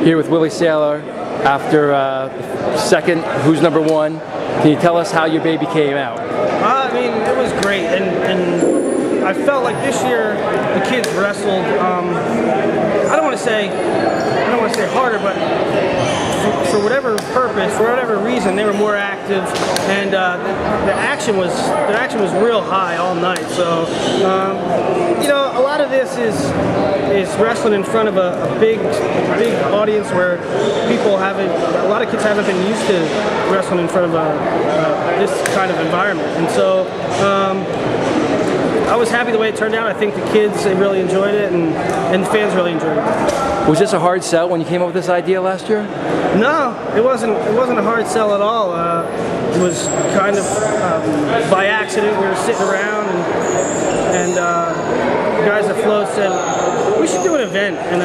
Here with Willie Saylor after second, who's number one. Can you tell us how your baby came out? I mean, it was great, and I felt like this year the kids wrestled. I don't want to say harder, but for whatever purpose, for whatever reason, they were more active, and the action was real high all night. So you know, a lot of this is wrestling in front of a big audience where a lot of kids haven't been used to wrestling in front of this kind of environment, and so I was happy the way it turned out. I think the kids, they really enjoyed it, and the fans really enjoyed it. Was this a hard sell when you came up with this idea last year? No, it wasn't a hard sell at all. It was kind of by accident. We were sitting around, and the guys at Flow said, we should do an event, and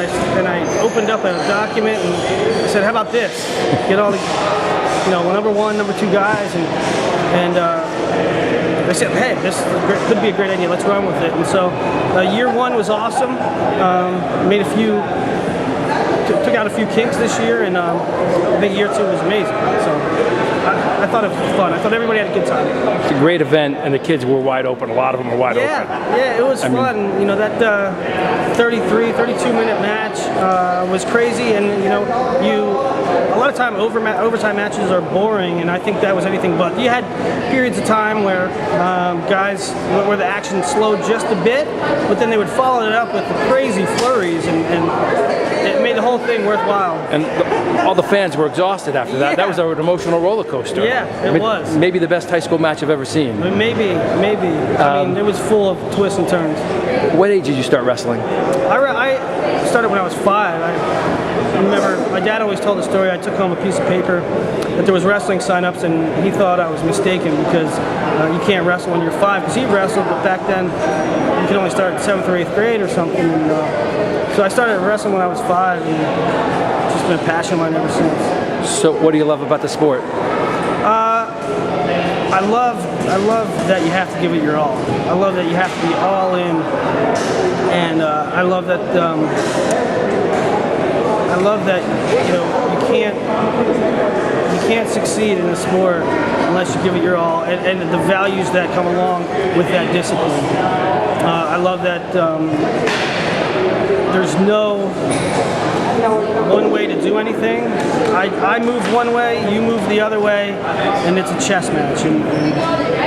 I opened up a document and I said, how about this? Get all the, number one, number two guys, and they said, hey, this could be a great idea, let's run with it. And so year one was awesome. Took out a few kinks this year, and I think year two was amazing. So I thought it was fun. I thought everybody had a good time. It's a great event, and the kids were wide open. A lot of them were wide open. Yeah, it was fun. That 32-minute match was crazy, and a lot of time overtime matches are boring, and I think that was anything but. You had periods of time where where the action slowed just a bit, but then they would follow it up with the crazy flurries, and it made the whole thing worthwhile. And all the fans were exhausted after that. Yeah. That was an emotional roller coaster. Yeah, it was. Maybe the best high school match I've ever seen. Maybe. I mean, it was full of twists and turns. What age did you start wrestling? I started when I was 5. I remember my dad always told the story. I took home a piece of paper that there was wrestling sign-ups, and he thought I was mistaken because you can't wrestle when you're 5. Because he wrestled, but back then you could only start in 7th or 8th grade or something. And, so I started wrestling when I was 5, and it's just been a passion of mine ever since. So what do you love about the sport? I love that you have to give it your all. I love that you have to be all in, and I love that you can't succeed in a sport unless you give it your all, and the values that come along with that discipline. I love that there's no one way to do anything. I move one way, you move the other way, and it's a chess match. And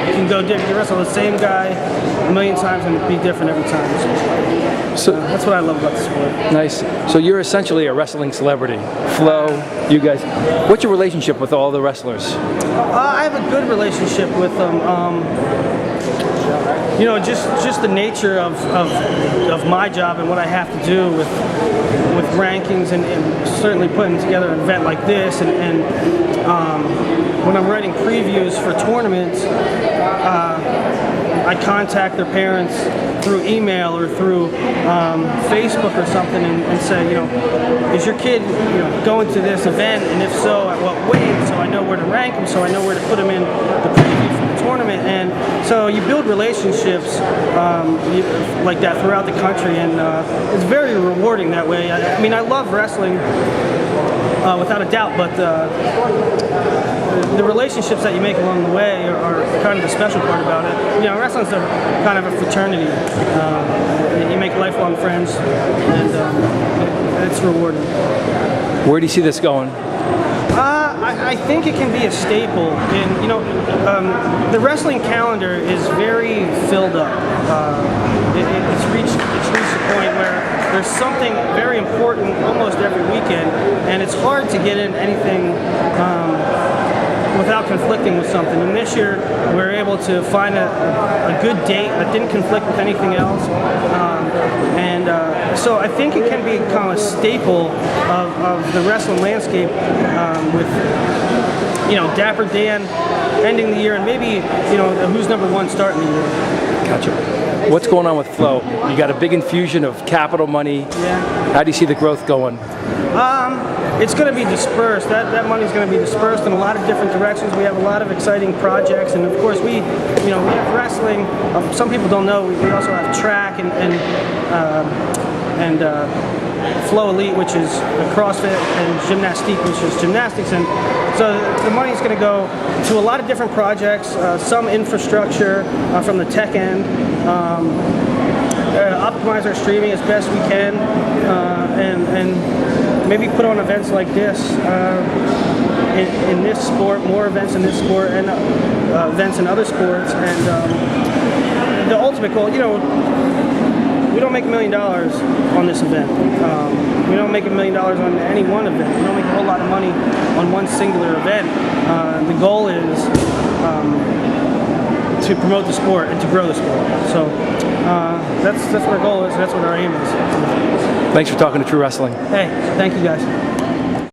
you can go different. You wrestle the same guy a million times and be different every time. So that's what I love about the sport. Nice. So you're essentially a wrestling celebrity. Flo, you guys. What's your relationship with all the wrestlers? I have a good relationship with them. Just the nature of my job and what I have to do with rankings and certainly putting together an event like this, and when I'm writing previews for tournaments, I contact their parents through email or through Facebook or something and say, is your kid going to this event, and if so, at what weight, so I know where to rank them, so I know where to put them in the preview for the tournament. And so you build relationships like that throughout the country, and it's very rewarding that way. I mean, I love wrestling without a doubt, but the relationships that you make along the way are kind of the special part about it. Wrestling's kind of a fraternity. You make lifelong friends, and it's rewarding. Where do you see this going? I think it can be a staple. And the wrestling calendar is very filled up. It's reached a point where there's something very important almost every weekend, and it's hard to get in anything without conflicting with something. And this year, we were able to find a good date that didn't conflict with anything else. So I think it can be kind of a staple of the wrestling landscape, with Dapper Dan ending the year, and maybe who's number one starting the year. Gotcha. What's going on with Flow? You got a big infusion of capital money. Yeah. How do you see the growth going? It's going to be dispersed. That money's going to be dispersed in a lot of different directions. We have a lot of exciting projects, and of course we have wrestling. Some people don't know we also have track and Flow Elite, which is CrossFit, and Gymnastique, which is gymnastics. And so the money is going to go to a lot of different projects, some infrastructure from the tech end, optimize our streaming as best we can, and maybe put on events like this in this sport, more events in this sport, and events in other sports. And the ultimate goal, we don't make $1 million on this event. We don't make $1 million on any one event. We don't make a whole lot of money on one singular event. The goal is to promote the sport and to grow the sport. So that's what our goal is. That's what our aim is. Thanks for talking to True Wrestling. Hey, thank you guys.